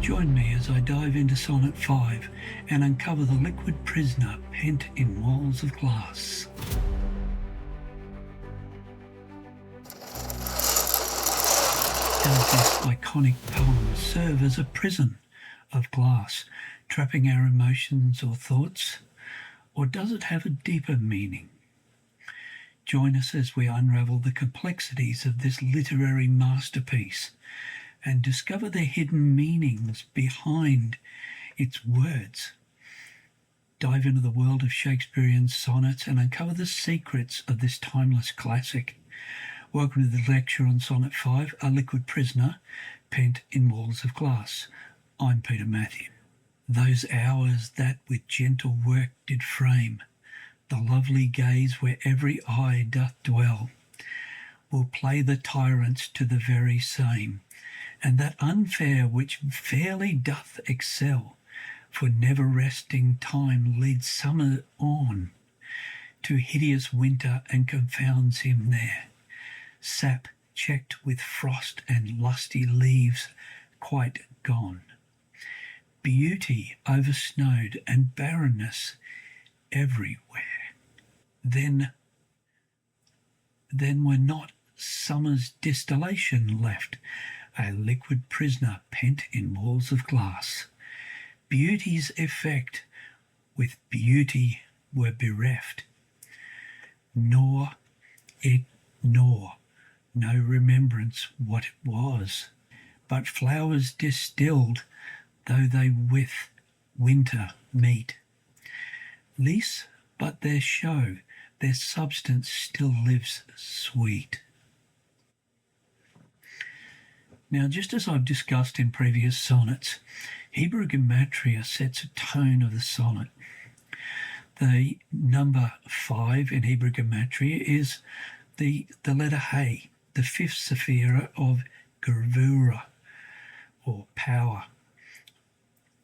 Join me as I dive into Sonnet 5 and uncover the liquid prisoner pent in walls of glass. Does this iconic poem serve as a prison of glass, trapping our emotions or thoughts? Or does it have a deeper meaning? Join us as we unravel the complexities of this literary masterpiece and discover the hidden meanings behind its words. Dive into the world of Shakespearean sonnets and uncover the secrets of this timeless classic. Welcome to the lecture on Sonnet 5, A Liquid Prisoner, Pent in Walls of Glass. I'm Peter Matthew. Those hours that with gentle work did frame the lovely gaze where every eye doth dwell, will play the tyrants to the very same, and that unfair which fairly doth excel, for never resting time leads summer on to hideous winter and confounds him there. Sap checked with frost and lusty leaves quite gone. Beauty oversnowed and barrenness everywhere. Then were not summer's distillation left, a liquid prisoner pent in walls of glass. Beauty's effect with beauty were bereft, nor no remembrance what it was, but flowers distilled, though they with winter meet. Least but their show, their substance still lives sweet. Now, just as I've discussed in previous sonnets, Hebrew gematria sets a tone of the sonnet. The number 5 in Hebrew gematria is the letter He, the fifth sephira of Gevurah, or power,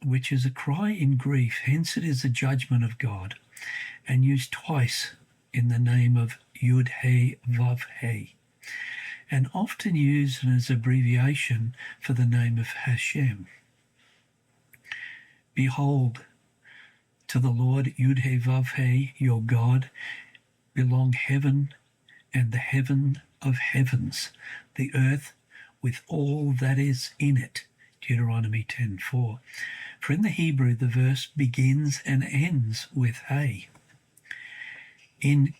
which is a cry in grief. Hence it is the judgment of God, and used twice in the name of Yud He Vav He, and often used as abbreviation for the name of Hashem. Behold, to the Lord Yud He Vav He, your God, belong heaven and the heaven of heavens, the earth with all that is in it. Deuteronomy 10:4. For in the Hebrew the verse begins and ends with He. In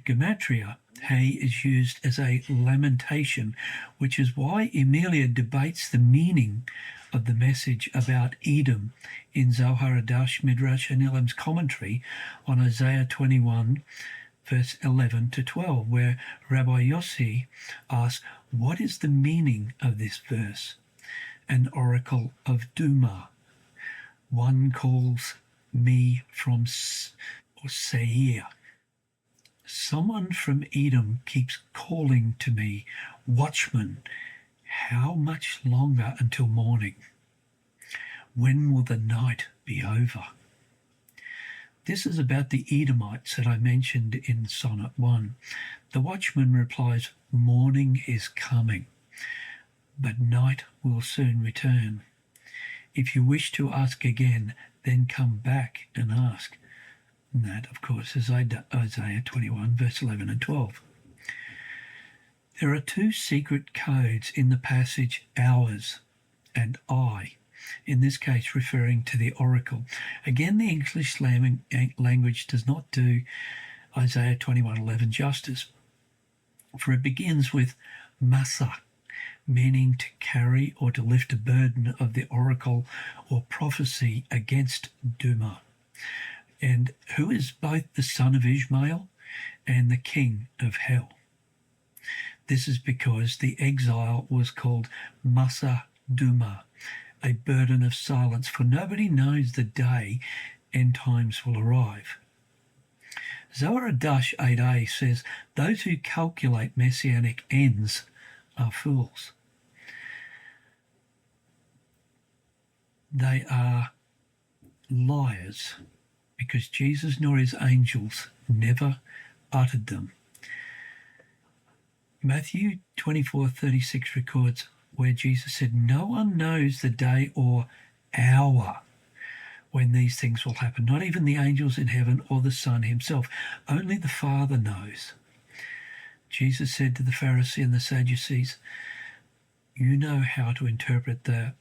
gematria, He is used as a lamentation, which is why Emilia debates the meaning of the message about Edom in Zohar Adash Midrash Anilim's commentary on Isaiah 21, verse 11 to 12, where Rabbi Yossi asks, what is the meaning of this verse? An oracle of Duma. One calls me from Seir. Someone from Edom keeps calling to me, watchman, how much longer until morning? When will the night be over? This is about the Edomites that I mentioned in Sonnet 1. The watchman replies, morning is coming, but night will soon return. If you wish to ask again, then come back and ask. And that, of course, is Isaiah 21, verse 11 and 12. There are two secret codes in the passage ours and I, in this case referring to the oracle. Again, the English language does not do Isaiah 21:11 justice, for it begins with masa, meaning to carry or to lift a burden of the oracle or prophecy against Duma, and who is both the son of Ishmael and the king of hell. This is because the exile was called Masa Duma, a burden of silence, for nobody knows the day end times will arrive. Zohar Adash 8a says, those who calculate messianic ends are fools. They are liars, because Jesus nor his angels never uttered them. Matthew 24:36 records, where Jesus said, "No one knows the day or hour when these things will happen, not even the angels in heaven or the Son himself. Only the Father knows." Jesus said to the Pharisees and the Sadducees, "You know how to interpret the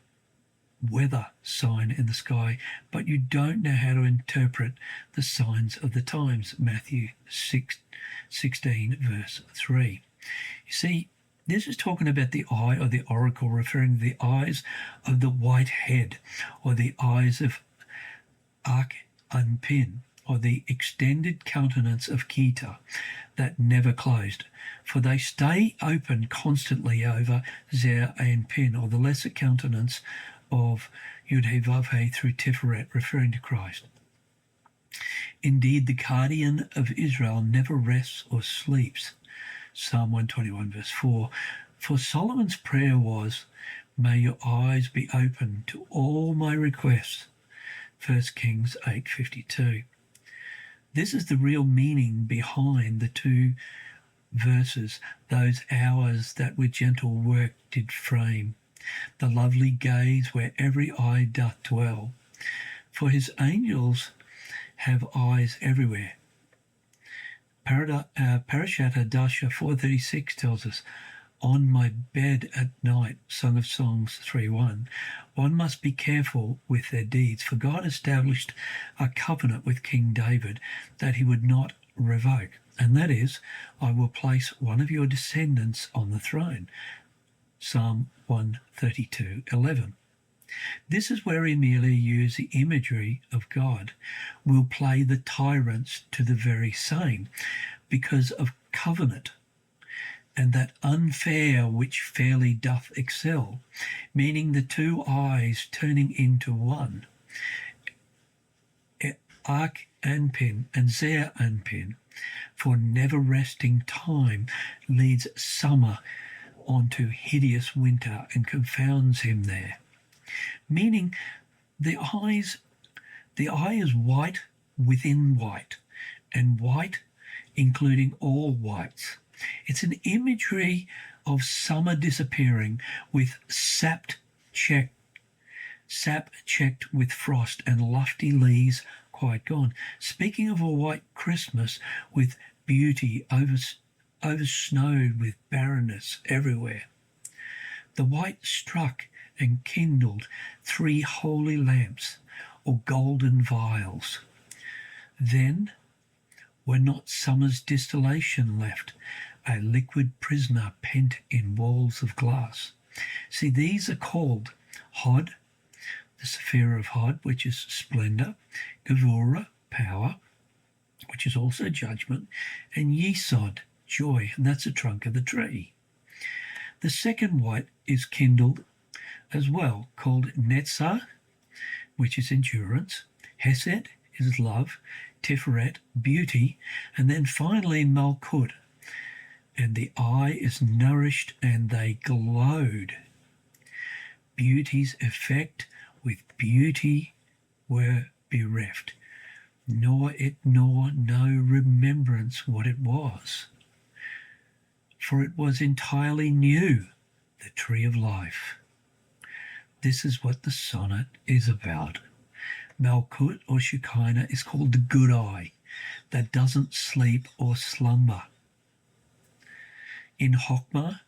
weather sign in the sky, but you don't know how to interpret the signs of the times." Matthew 16, verse 3. You see, this is talking about the eye or the oracle, referring to the eyes of the white head, or the eyes of Ashot-Danielyan, or the extended countenance of Kita that never closed, for they stay open constantly over Zer and Pin, or the lesser countenance of Yud-He-Vav-He through Tiferet, referring to Christ. Indeed, the guardian of Israel never rests or sleeps. Psalm 121, verse 4. For Solomon's prayer was, "May your eyes be open to all my requests." 1 Kings 8:52. This is the real meaning behind the two verses, "Those hours that with gentle work did frame, the lovely gaze where every eye doth dwell. For his angels have eyes everywhere." Parashat Dasha 4:36 tells us, "On my bed at night," Song of Songs 3:1, "one must be careful with their deeds, for God established a covenant with King David that he would not revoke, and that is, I will place one of your descendants on the throne." Psalm 132:11. This is where Emilia used the imagery of God will play the tyrants to the very same, because of covenant, and that unfair which fairly doth excel, meaning the two eyes turning into one. Ark and Pin and Zer and Pin, for never resting time leads summer onto hideous winter and confounds him there. Meaning the eye is white within white, and white including all whites. It's an imagery of summer disappearing with sap checked with frost, and lofty leaves quite gone. Speaking of a white Christmas with beauty oversnowed with barrenness everywhere. The white struck and kindled 3 holy lamps, or golden vials. Then were not summer's distillation left, a liquid prisoner pent in walls of glass. See, these are called Hod, the Sephira of Hod, which is splendor, Gevurah, power, which is also judgment, and Yesod, joy, and that's the trunk of the tree. The second white is kindled as well, called Netzah, which is endurance, Hesed is love, Tiferet, beauty, and then finally Malkut, and the eye is nourished and they glowed. Beauty's effect with beauty were bereft, nor no remembrance what it was. For it was entirely new, the tree of life. This is what the sonnet is about. Malkut or Shekinah is called the good eye that doesn't sleep or slumber. In Chokmah,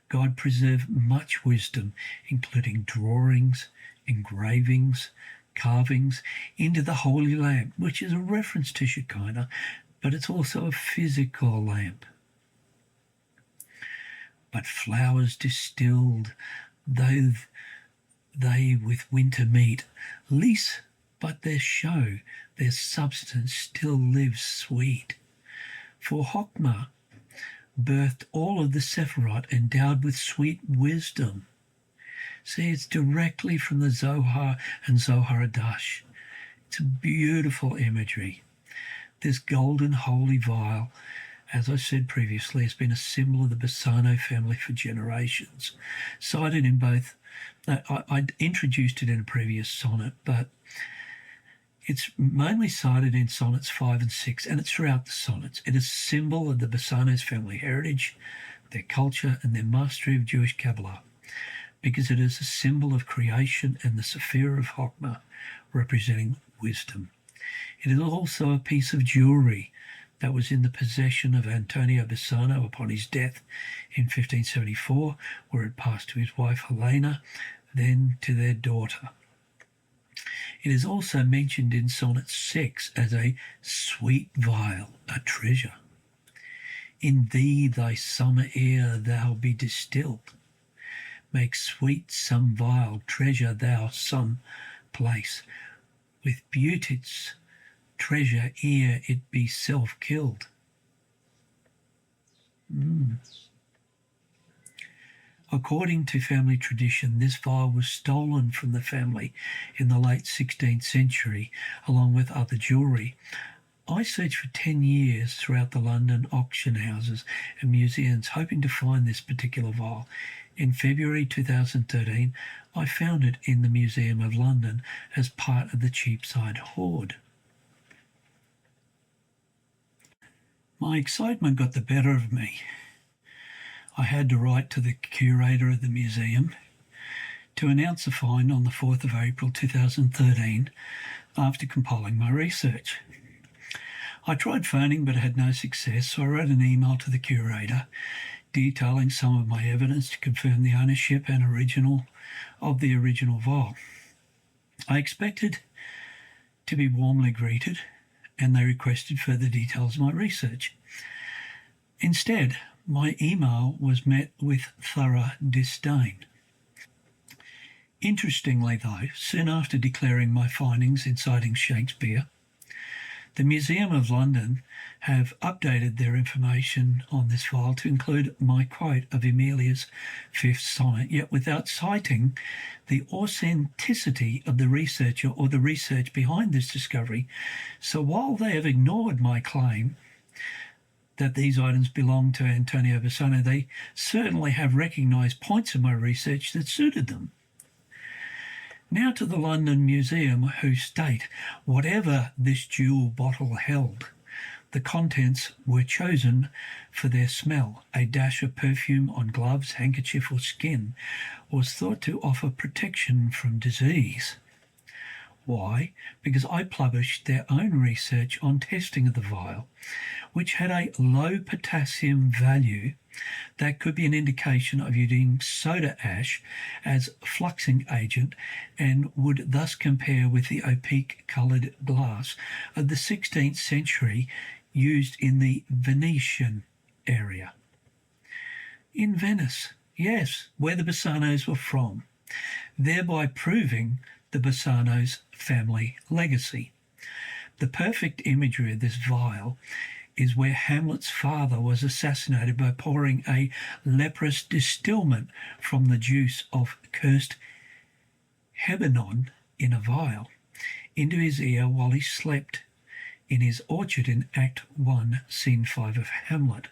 God preserved much wisdom, including drawings, engravings, carvings into the holy lamp, which is a reference to Shekinah, but it's also a physical lamp. But flowers distilled, though they with winter meet, lease but their show, their substance still lives sweet. For Chokmah birthed all of the Sephirot endowed with sweet wisdom. See, it's directly from the Zohar and Zohar Adash. It's a beautiful imagery. This golden holy vial, as I said previously, has been a symbol of the Bassano family for generations. Cited in both, I introduced it in a previous sonnet, but it's mainly cited in sonnets 5 and 6, and it's throughout the sonnets. It is a symbol of the Bassano's family heritage, their culture, and their mastery of Jewish Kabbalah. because it is a symbol of creation and the Sapphire of Chokmah, representing wisdom. It is also a piece of jewellery that was in the possession of Antonio Bassano upon his death in 1574, where it passed to his wife Helena, then to their daughter. It is also mentioned in Sonnet 6 as a sweet vial, a treasure. In thee thy summer air thou be distilled. Make sweet some vial treasure thou some place. With beauty's treasure ere it be self-killed. According to family tradition, this vial was stolen from the family in the late 16th century, along with other jewellery. I searched for 10 years throughout the London auction houses and museums, hoping to find this particular vial. In February 2013, I found it in the Museum of London as part of the Cheapside hoard. My excitement got the better of me. I had to write to the curator of the museum to announce a find on the 4th of April 2013 after compiling my research. I tried phoning but had no success, so I wrote an email to the curator detailing some of my evidence to confirm the ownership and original vial. I expected to be warmly greeted, and they requested further details of my research. Instead, my email was met with thorough disdain. Interestingly though, soon after declaring my findings in citing Shakespeare, the Museum of London have updated their information on this file to include my quote of Emilia's 5th sonnet, yet without citing the authenticity of the researcher or the research behind this discovery. So while they have ignored my claim that these items belong to Antonio Bassano, they certainly have recognised points of my research that suited them. Now to the London Museum, who state, whatever this jewel bottle held, the contents were chosen for their smell. A dash of perfume on gloves, handkerchief or skin was thought to offer protection from disease. Why? Because I published their own research on testing of the vial, which had a low potassium value that could be an indication of using soda ash as fluxing agent and would thus compare with the opaque coloured glass of the 16th century used in the Venetian area. In Venice, yes, where the Bassanos were from, thereby proving the Bassano's family legacy. The perfect imagery of this vial is where Hamlet's father was assassinated by pouring a leprous distilment from the juice of cursed Hebenon in a vial into his ear while he slept in his orchard in Act 1, Scene 5 of Hamlet,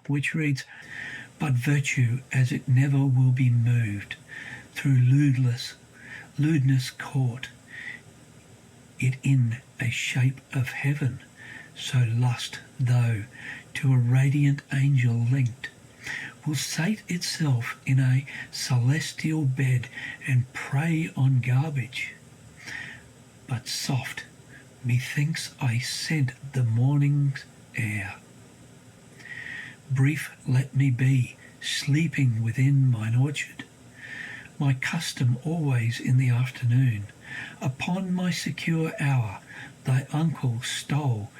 which reads, "But virtue, as it never will be moved, through lewdness caught it in a shape of heaven, so lust, though to a radiant angel linked, will sate itself in a celestial bed and prey on garbage. But soft, methinks I scent the morning's air. Brief let me be, sleeping within mine orchard, my custom always in the afternoon. Upon my secure hour thy uncle stole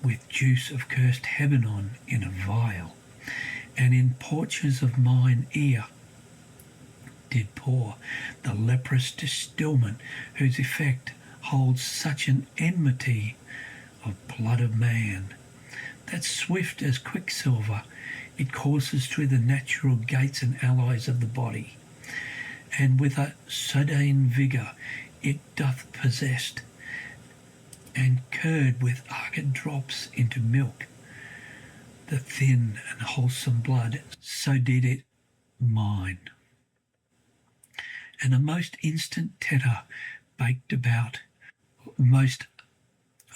with juice of cursed Hebenon in a vial, and in porches of mine ear did pour the leprous distilment, whose effect holds such an enmity of blood of man, that swift as quicksilver it courses through the natural gates and allies of the body, and with a sudden vigour it doth possessed, and curd with argent drops into milk, the thin and wholesome blood, so did it mine. And a most instant tetter baked about, most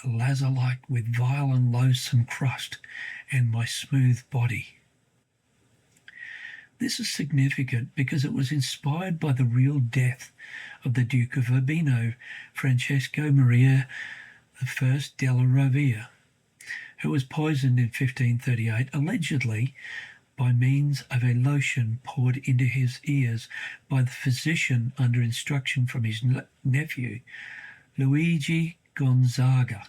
lazar-like with vile and loathsome crust, and my smooth body. This is significant because it was inspired by the real death of the Duke of Urbino, Francesco Maria I della Rovere, who was poisoned in 1538, allegedly by means of a lotion poured into his ears by the physician under instruction from his nephew, Luigi Gonzaga,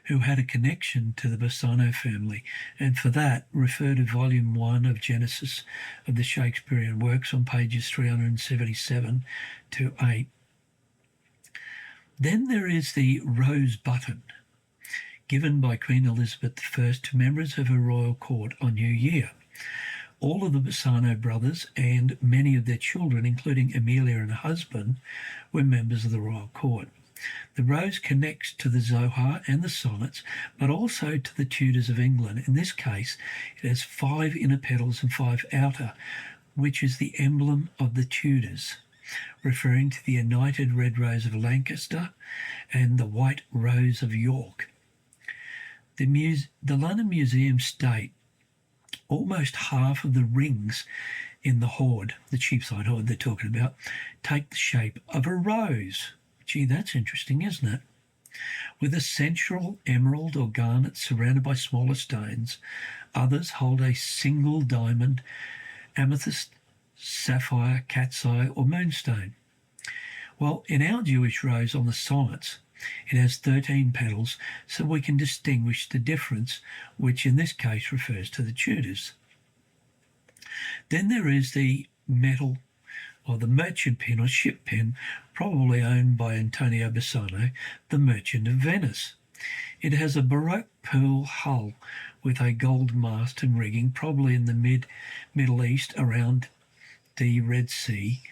who had a connection to the Bassano family, and for that refer to Volume 1 of Genesis of the Shakespearean works on pages 377 to 8. Then there is the rose button, given by Queen Elizabeth I to members of her royal court on New Year. All of the Bassano brothers and many of their children, including Amelia and her husband, were members of the royal court. The rose connects to the Zohar and the Sonnets, but also to the Tudors of England. In this case, it has 5 inner petals and 5 outer, which is the emblem of the Tudors, referring to the united red rose of Lancaster and the white rose of York. The London Museum state almost half of the rings in the hoard, the Cheapside hoard they're talking about, take the shape of a rose. Gee, that's interesting, isn't it? With a central emerald or garnet surrounded by smaller stones. Others hold a single diamond, amethyst, sapphire, cat's eye, or moonstone. Well, in our Jewish rose on the Sonnets, it has 13 petals, so we can distinguish the difference, which in this case refers to the Tudors. Then there is the metal or the merchant pen or ship pen, probably owned by Antonio Bassano, the Merchant of Venice. It has a Baroque pearl hull with a gold mast and rigging, probably in the Middle East around the Red Sea,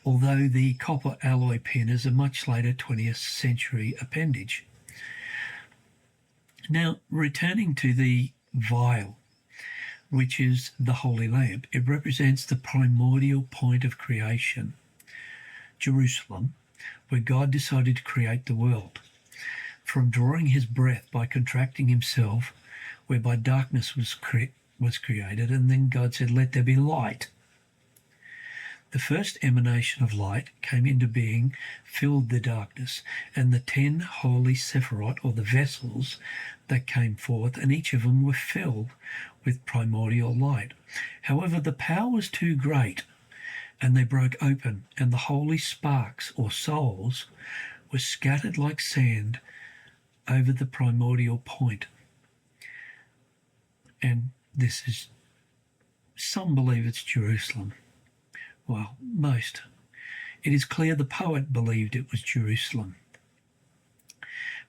although the copper alloy pen is a much later 20th century appendage. Now, returning to the vial, which is the Holy Lamp, it represents the primordial point of creation, Jerusalem, where God decided to create the world. From drawing his breath by contracting himself, whereby darkness was created, and then God said, "Let there be light." The first emanation of light came into being, filled the darkness, and the 10 holy sephirot, or the vessels, that came forth, and each of them were filled with primordial light. However, the power was too great, and they broke open, and the holy sparks, or souls, were scattered like sand over the primordial point. And this is, some believe it's Jerusalem. Well, most. It is clear the poet believed it was Jerusalem.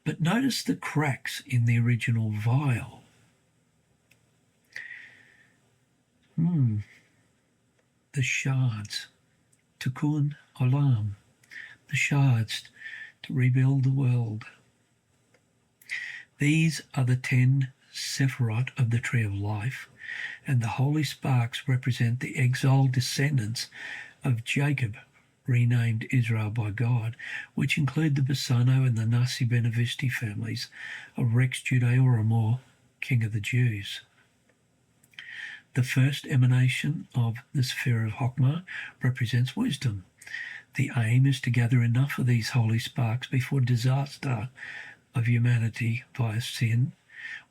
But notice the cracks in the original vial. The shards. Tikkun Olam. The shards to rebuild the world. These are the 10 sephirot of the Tree of Life, and the holy sparks represent the exiled descendants of Jacob, renamed Israel by God, which include the Bassano and the Nasi Benevisti families of Rex Judaeorum, King of the Jews. The first emanation of the sphere of Chokmah represents wisdom. The aim is to gather enough of these holy sparks before disaster of humanity via sin,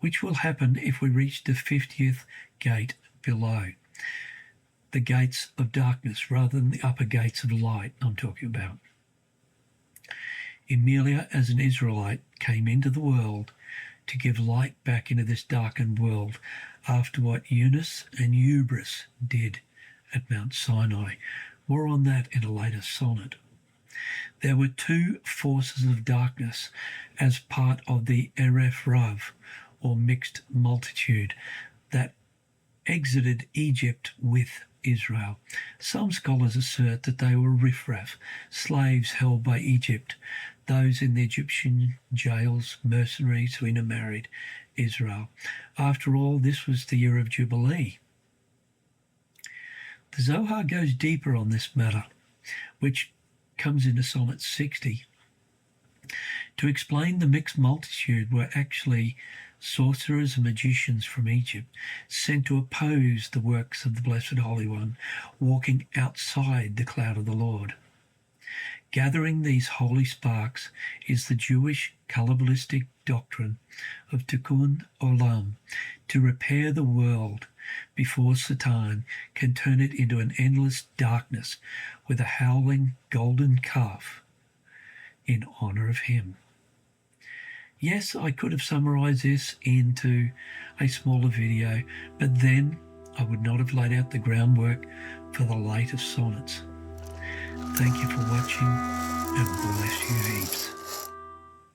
which will happen if we reach the 50th gate below. The gates of darkness rather than the upper gates of light I'm talking about. Emilia, as an Israelite, came into the world to give light back into this darkened world after what Eunice and Hubris did at Mount Sinai. More on that in a later sonnet. There were 2 forces of darkness as part of the Eref Rav, or mixed multitude, that exited Egypt with Israel. Some scholars assert that they were riffraff, slaves held by Egypt, those in the Egyptian jails, mercenaries who intermarried Israel. After all, this was the year of Jubilee. The Zohar goes deeper on this matter, which comes into Sonnet 60. To explain the mixed multitude were actually sorcerers and magicians from Egypt, sent to oppose the works of the Blessed Holy One, walking outside the cloud of the Lord. Gathering these holy sparks is the Jewish Kabbalistic doctrine of Tikkun Olam, to repair the world before Satan can turn it into an endless darkness with a howling golden calf in honor of him. Yes, I could have summarized this into a smaller video, but then I would not have laid out the groundwork for the latest sonnets. Thank you for watching, and bless you heaps.